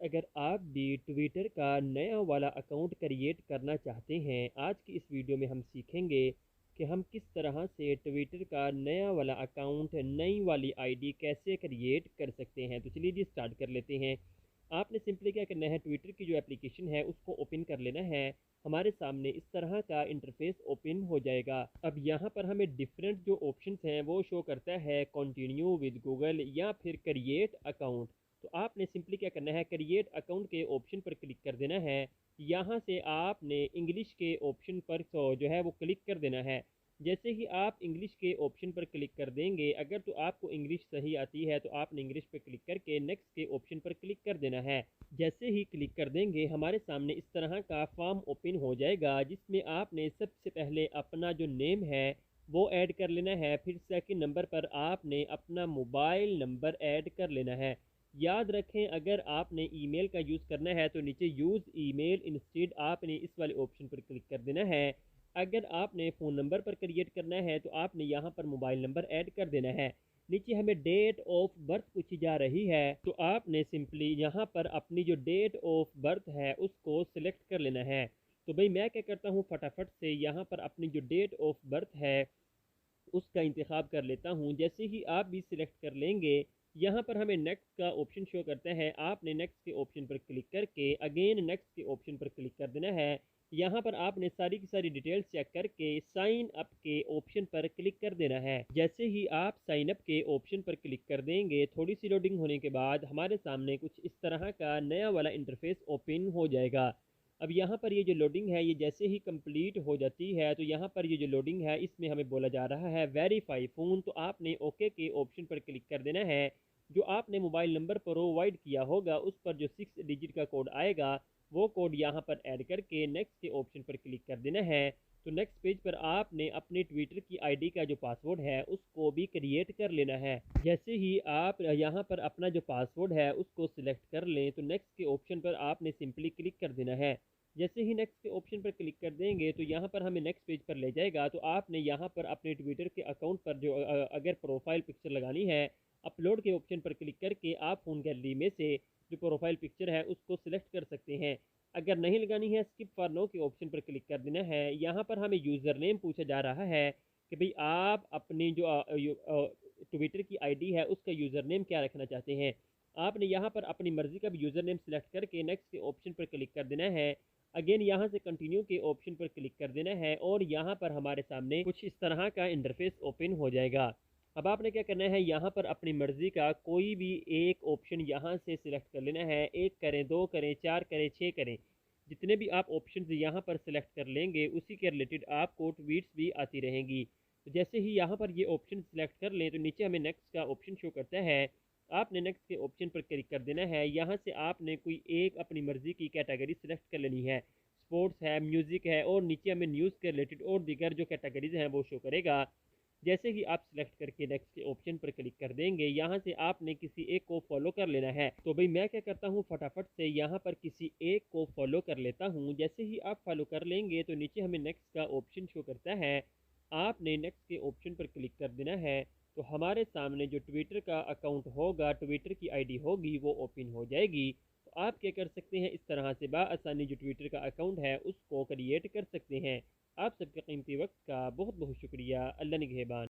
अगर आप भी ट्विटर का नया वाला अकाउंट क्रिएट करना चाहते हैं, आज की इस वीडियो में हम सीखेंगे कि हम किस तरह से ट्विटर का नया वाला अकाउंट, नई वाली आईडी कैसे क्रिएट कर सकते हैं। तो चलिए जी स्टार्ट कर लेते हैं। आपने सिंपली क्या करना है, ट्विटर की जो एप्लीकेशन है उसको ओपन कर लेना है। हमारे सामने इस तरह का इंटरफेस ओपन हो जाएगा। अब यहाँ पर हमें डिफरेंट जो ऑप्शंस हैं वो शो करता है, कंटिन्यू विद गूगल या फिर क्रिएट अकाउंट। तो आपने सिंपली क्या करना है, क्रिएट अकाउंट के ऑप्शन पर क्लिक कर देना है। यहाँ से आपने इंग्लिश के ऑप्शन पर जो है वो क्लिक कर देना है। जैसे ही आप इंग्लिश के ऑप्शन पर क्लिक कर देंगे, अगर तो आपको इंग्लिश सही आती है तो आपने इंग्लिश पर क्लिक करके नेक्स्ट के ऑप्शन पर क्लिक कर देना है। जैसे ही क्लिक कर देंगे, हमारे सामने इस तरह का फॉर्म ओपन हो जाएगा, जिसमें आपने सबसे पहले अपना जो नेम है वो ऐड कर लेना है। फिर सेकंड नंबर पर आपने अपना मोबाइल नंबर ऐड कर लेना है। याद रखें, अगर आपने ईमेल का यूज़ करना है तो नीचे यूज़ ईमेल इंस्टेड आपने इस वाले ऑप्शन पर क्लिक कर देना है। अगर आपने फ़ोन नंबर पर क्रिएट करना है तो आपने यहाँ पर मोबाइल नंबर ऐड कर देना है। नीचे हमें डेट ऑफ बर्थ पूछी जा रही है, तो आपने सिंपली यहाँ पर अपनी जो डेट ऑफ बर्थ है उसको सिलेक्ट कर लेना है। तो भाई मैं क्या करता हूँ, फटाफट से यहाँ पर अपनी जो डेट ऑफ बर्थ है उसका इंतखाब कर लेता हूँ। जैसे ही आप भी सिलेक्ट कर लेंगे, यहाँ पर हमें नेक्स्ट का ऑप्शन शो करता है। आपने नेक्स्ट के ऑप्शन पर क्लिक करके अगेन नेक्स्ट के ऑप्शन पर क्लिक कर देना है। यहाँ पर आपने सारी की सारी डिटेल्स चेक करके साइन अप के ऑप्शन पर क्लिक कर देना है। जैसे ही आप साइन अप के ऑप्शन पर क्लिक कर देंगे, थोड़ी सी लोडिंग होने के बाद हमारे सामने कुछ इस तरह का नया वाला इंटरफेस ओपन हो जाएगा। अब यहाँ पर ये जो लोडिंग है ये जैसे ही कंप्लीट हो जाती है, तो यहाँ पर ये जो लोडिंग है इसमें हमें बोला जा रहा है वेरीफाई फ़ोन। तो आपने ओके के ऑप्शन पर क्लिक कर देना है। जो आपने मोबाइल नंबर प्रोवाइड किया होगा उस पर जो 6 डिजिट का कोड आएगा वो कोड यहाँ पर ऐड करके नेक्स्ट के ऑप्शन पर क्लिक कर देना है। तो नेक्स्ट पेज पर आपने अपने ट्विटर की आईडी का जो पासवर्ड है उसको भी क्रिएट कर लेना है। जैसे ही आप यहाँ पर अपना जो पासवर्ड है उसको सिलेक्ट कर लें, तो नेक्स्ट के ऑप्शन पर आपने सिंपली क्लिक कर देना है। जैसे ही नेक्स्ट के ऑप्शन पर क्लिक कर देंगे तो यहाँ पर हमें नेक्स्ट पेज पर ले जाएगा। तो आपने यहाँ पर अपने ट्विटर के अकाउंट पर जो अगर प्रोफाइल पिक्चर लगानी है, अपलोड के ऑप्शन पर क्लिक करके आप फ़ोन गैलरी में से जो प्रोफाइल पिक्चर है उसको सिलेक्ट कर सकते हैं। अगर नहीं लगानी है, स्किप फॉर नो के ऑप्शन पर क्लिक कर देना है। यहाँ पर हमें यूज़र नेम पूछा जा रहा है कि भाई आप अपनी जो ट्विटर की आईडी है उसका यूज़र नेम क्या रखना चाहते हैं। आपने यहाँ पर अपनी मर्ज़ी का भी यूज़र नेम सेलेक्ट करके नेक्स्ट के ऑप्शन पर क्लिक कर देना है। अगेन यहाँ से कंटिन्यू के ऑप्शन पर क्लिक कर देना है और यहाँ पर हमारे सामने कुछ इस तरह का इंटरफेस ओपन हो जाएगा। अब आपने क्या करना है, यहाँ पर अपनी मर्ज़ी का कोई भी एक ऑप्शन यहाँ से सिलेक्ट कर लेना है। 1 करें, 2 करें, 4 करें, 6 करें, जितने भी आप ऑप्शन यहाँ पर सिलेक्ट कर लेंगे उसी के रिलेटेड आपको ट्वीट्स भी आती रहेंगी। तो जैसे ही यहाँ पर ये ऑप्शन सिलेक्ट कर लें तो नीचे हमें नेक्स्ट का ऑप्शन शो करता है। आपने नेक्स्ट के ऑप्शन पर क्लिक कर देना है। यहाँ से आपने कोई एक अपनी मर्ज़ी की कैटेगरी सिलेक्ट कर लेनी है। स्पोर्ट्स है, म्यूज़िक है और नीचे हमें न्यूज़ के रिलेटेड और दीगर जो कैटेगरीज हैं वो शो करेगा। जैसे ही आप सिलेक्ट करके नेक्स्ट के ऑप्शन पर क्लिक कर देंगे, यहाँ से आपने किसी एक को फॉलो कर लेना है। तो भाई मैं क्या करता हूँ, फटाफट से यहाँ पर किसी एक को फॉलो कर लेता हूँ। जैसे ही आप फॉलो कर लेंगे तो नीचे हमें नेक्स्ट का ऑप्शन शो करता है। आपने नेक्स्ट के ऑप्शन पर क्लिक कर देना है। तो हमारे सामने जो ट्विटर का अकाउंट होगा, ट्विटर की आईडी होगी, वो ओपन हो जाएगी। तो आप क्या कर सकते हैं, इस तरह से बाआसानी जो ट्विटर का अकाउंट है उसको क्रिएट कर सकते हैं। आप सबके कीमती वक्त का बहुत बहुत शुक्रिया। अल्लाह निगहबान।